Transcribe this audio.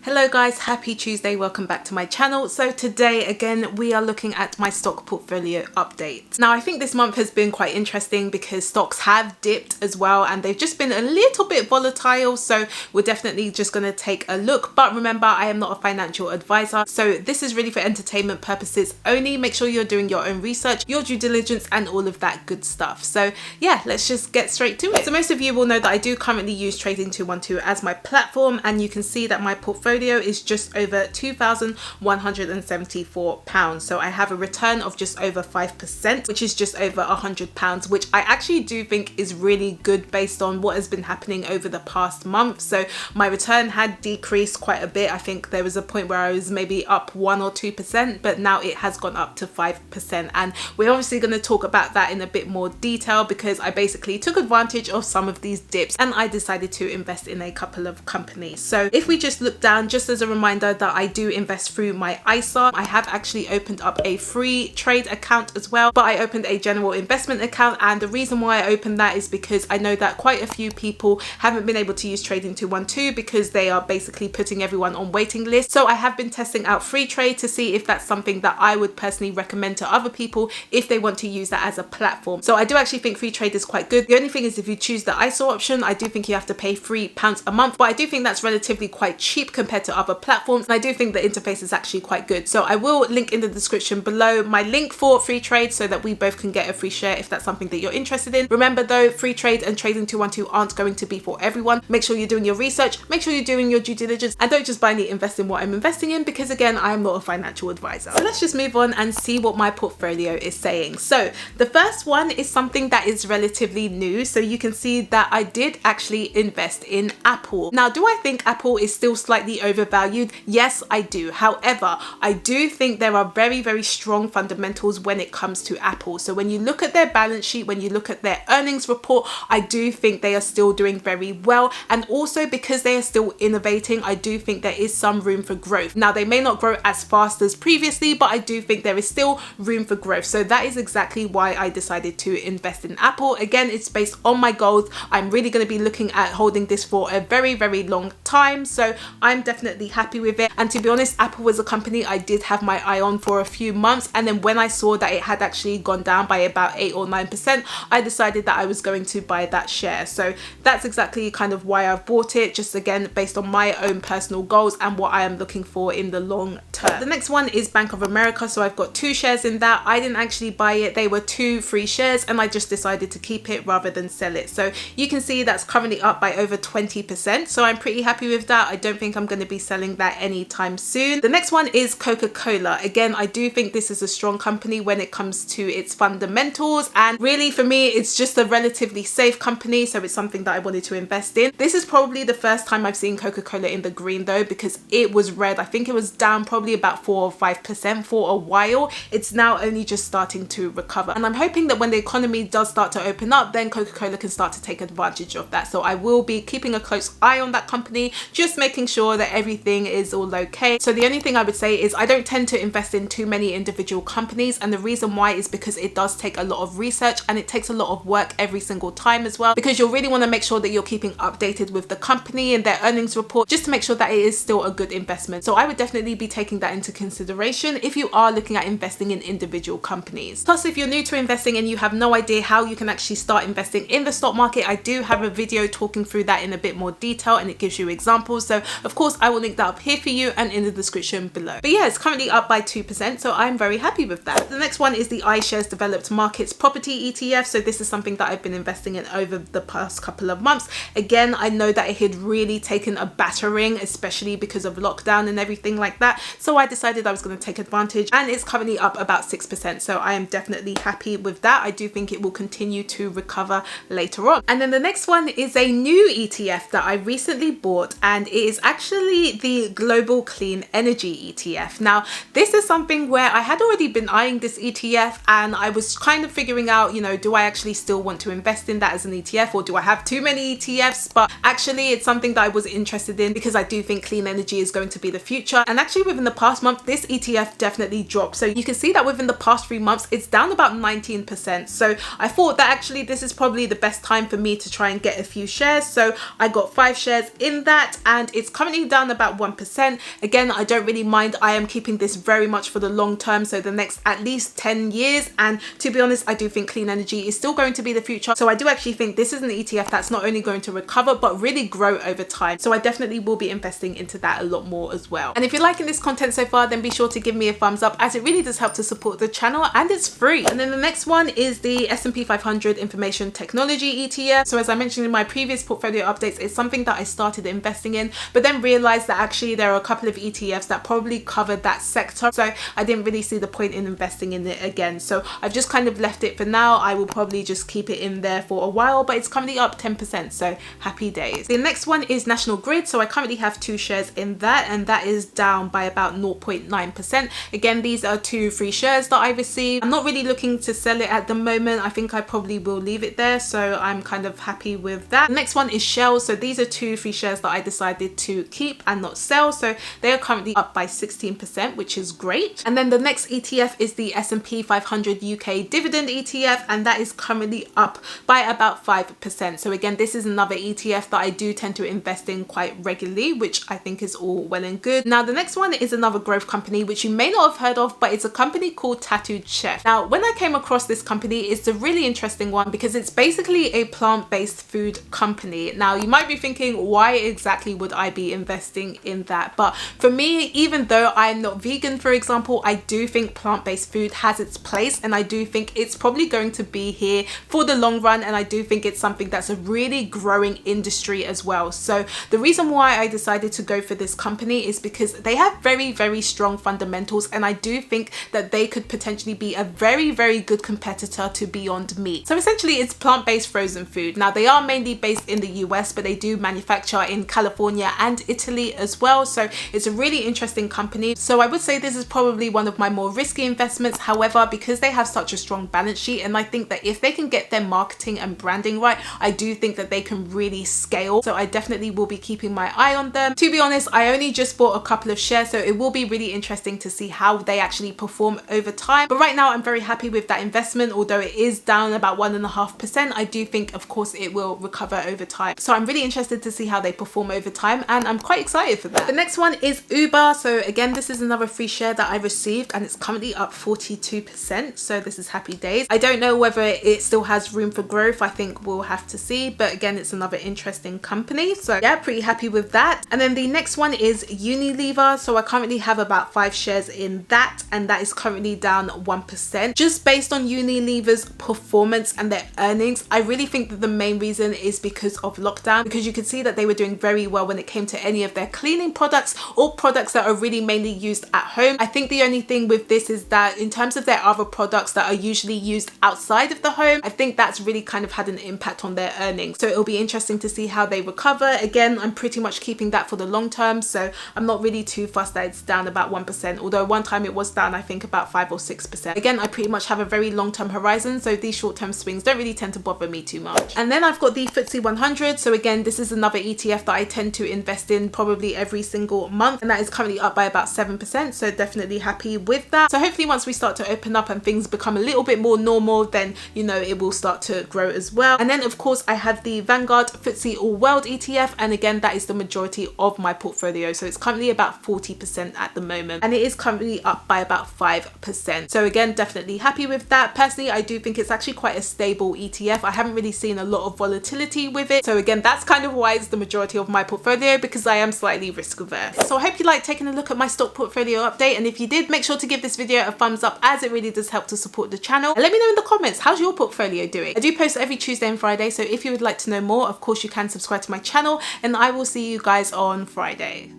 Hello guys, happy Tuesday, welcome back to my channel. So today again we are looking at my stock portfolio update. Now I think this month has been quite interesting because stocks have dipped as well and they've just been a little bit volatile, so we're definitely just going to take a look. But remember, I am not a financial advisor, so this is really for entertainment purposes only. Make sure you're doing your own research, your due diligence and all of that good stuff. So yeah, let's just get straight to it. So most of you will know that I do currently use Trading 212 as my platform, and you can see that my portfolio is just over £2,174. So I have a return of just over 5%, which is just over £100, which I actually do think is really good based on what has been happening over the past month. So my return had decreased quite a bit. I think there was a point where I was maybe up 1 or 2%, but now it has gone up to 5%. And we're obviously going to talk about that in a bit more detail because I basically took advantage of some of these dips and I decided to invest in a couple of companies. So if we just look down, just as a reminder that I do invest through my ISA. I have actually opened up a FREETRADE account as well, but I opened a general investment account, and the reason why I opened that is because I know that quite a few people haven't been able to use Trading 212 because they are basically putting everyone on waiting lists. So I have been testing out FREETRADE to see if that's something that I would personally recommend to other people if they want to use that as a platform. So I do actually think FREETRADE is quite good. The only thing is if you choose the ISA option, I do think you have to pay £3 a month, but I do think that's relatively quite cheap compared to other platforms, and I do think the interface is actually quite good. So I will link in the description below my link for FREETRADE so that we both can get a free share if that's something that you're interested in. Remember though, FREETRADE and Trading 212 aren't going to be for everyone. Make sure you're doing your research, make sure you're doing your due diligence, and don't just blindly invest in what I'm investing in because again, I am not a financial advisor. So let's just move on and see what my portfolio is saying. So the first one is something that is relatively new. So you can see that I did actually invest in Apple. Now, do I think Apple is still slightly overvalued? Yes, I do. However, I do think there are very, very strong fundamentals when it comes to Apple. So when you look at their balance sheet, when you look at their earnings report, I do think they are still doing very well. And also because they are still innovating, I do think there is some room for growth. Now, they may not grow as fast as previously, but I do think there is still room for growth. So that is exactly why I decided to invest in Apple. Again, it's based on my goals. I'm really going to be looking at holding this for a very, very long time. So I'm definitely happy with it. And to be honest, Apple was a company I did have my eye on for a few months, and then when I saw that it had actually gone down by about 8 or 9%, I decided that I was going to buy that share. So that's exactly kind of why I've bought it, just again based on my own personal goals and what I am looking for in the long term. The next one is Bank of America. So I've got 2 shares in that. I didn't actually buy it, they were 2 free shares and I just decided to keep it rather than sell it. So you can see that's currently up by over 20%, so I'm pretty happy with that. I don't think I'm going to be selling that anytime soon. The next one is Coca-Cola. Again, I do think this is a strong company when it comes to its fundamentals, and really for me it's just a relatively safe company, so it's something that I wanted to invest in. This is probably the first time I've seen Coca-Cola in the green though, because it was red. I think it was down probably about 4 or 5% for a while. It's now only just starting to recover, and I'm hoping that when the economy does start to open up, then Coca-Cola can start to take advantage of that. So I will be keeping a close eye on that company, just making sure that everything is all okay. So the only thing I would say is I don't tend to invest in too many individual companies, and the reason why is because it does take a lot of research and it takes a lot of work every single time as well, because you'll really want to make sure that you're keeping updated with the company and their earnings report just to make sure that it is still a good investment. So I would definitely be taking that into consideration if you are looking at investing in individual companies. Plus, if you're new to investing and you have no idea how you can actually start investing in the stock market, I do have a video talking through that in a bit more detail and it gives you examples. So of course I will link that up here for you and in the description below. But yeah, it's currently up by 2%, so I'm very happy with that. The next one is the iShares Developed Markets Property ETF. So this is something that I've been investing in over the past couple of months. Again, I know that it had really taken a battering, especially because of lockdown and everything like that. So I decided I was going to take advantage, and it's currently up about 6%. So I am definitely happy with that. I do think it will continue to recover later on. And then the next one is a new ETF that I recently bought, and it is actually the Global Clean Energy ETF. Now, this is something where I had already been eyeing this ETF and I was kind of figuring out, you know, do I actually still want to invest in that as an ETF, or do I have too many ETFs? But actually it's something that I was interested in because I do think clean energy is going to be the future. And actually within the past month, this ETF definitely dropped. So you can see that within the past 3 months, it's down about 19%. So I thought that actually this is probably the best time for me to try and get a few shares. So I got 5 shares in that, and it's currently down down about 1%. Again, I don't really mind. I am keeping this very much for the long term, so the next at least 10 years. And to be honest, I do think clean energy is still going to be the future. So I do actually think this is an ETF that's not only going to recover, but really grow over time. So I definitely will be investing into that a lot more as well. And if you're liking this content so far, then be sure to give me a thumbs up, as it really does help to support the channel, and it's free. And then the next one is the S&P 500 Information Technology ETF. So as I mentioned in my previous portfolio updates, it's something that I started investing in, but then realized that actually there are a couple of ETFs that probably covered that sector, so I didn't really see the point in investing in it again. So I've just kind of left it for now. I will probably just keep it in there for a while, but it's currently up 10%, so happy days. The next one is National Grid. So I currently have 2 shares in that, and that is down by about 0.9%. Again, these are 2 free shares that I received. I'm not really looking to sell it at the moment. I think I probably will leave it there, so I'm kind of happy with that. The next one is Shell. So these are 2 free shares that I decided to keep and not sell, so they are currently up by 16%, which is great. And then the next ETF is the S&P 500 UK Dividend ETF, and that is currently up by about 5%. So again, this is another ETF that I do tend to invest in quite regularly, which I think is all well and good. Now the next one is another growth company, which you may not have heard of, but it's a company called Tattooed Chef. Now when I came across this company, it's a really interesting one because it's basically a plant-based food company. Now you might be thinking, why exactly would I be investing in that? But for me, even though I'm not vegan, for example, I do think plant-based food has its place, and I do think it's probably going to be here for the long run, and I do think it's something that's a really growing industry as well. So the reason why I decided to go for this company is because they have very, very strong fundamentals, and I do think that they could potentially be a very, very good competitor to Beyond Meat. So essentially it's plant-based frozen food. Now they are mainly based in the US, but they do manufacture in California and Italy as well. So it's a really interesting company. So I would say this is probably one of my more risky investments. However, because they have such a strong balance sheet, and I think that if they can get their marketing and branding right, I do think that they can really scale. So I definitely will be keeping my eye on them. To be honest, I only just bought a couple of shares, so it will be really interesting to see how they actually perform over time. But right now I'm very happy with that investment. Although it is down about 1.5%, I do think of course it will recover over time. So I'm really interested to see how they perform over time, and I'm quite excited for that. The next one is Uber. So again, this is another free share that I received, and it's currently up 42%, so this is happy days. I don't know whether it still has room for growth. I think we'll have to see, but again, it's another interesting company, so yeah, pretty happy with that. And then the next one is Unilever. So I currently have about 5 shares in that, and that is currently down 1%. Just based on Unilever's performance and their earnings, I really think that the main reason is because of lockdown, because you could see that they were doing very well when it came to any of their cleaning products or products that are really mainly used at home. I think the only thing with this is that in terms of their other products that are usually used outside of the home, I think that's really kind of had an impact on their earnings. So it'll be interesting to see how they recover. Again, I'm pretty much keeping that for the long term, so I'm not really too fussed that it's down about 1%, although one time it was down I think about 5 or 6%. Again, I pretty much have a very long-term horizon, so these short-term swings don't really tend to bother me too much. And then I've got the FTSE 100. So again, this is another ETF that I tend to invest in probably every single month, and that is currently up by about 7%, so definitely happy with that. So hopefully once we start to open up and things become a little bit more normal, then you know it will start to grow as well. And then of course I have the Vanguard FTSE All World ETF, and again that is the majority of my portfolio, so it's currently about 40% at the moment, and it is currently up by about 5%. So again, definitely happy with that. Personally, I do think it's actually quite a stable ETF. I haven't really seen a lot of volatility with it, so again that's kind of why it's the majority of my portfolio, because I am slightly risk averse. So I hope you liked taking a look at my stock portfolio update, and if you did, make sure to give this video a thumbs up, as it really does help to support the channel. And let me know in the comments, how's your portfolio doing? I do post every Tuesday and Friday, so if you would like to know more, of course you can subscribe to my channel, and I will see you guys on Friday.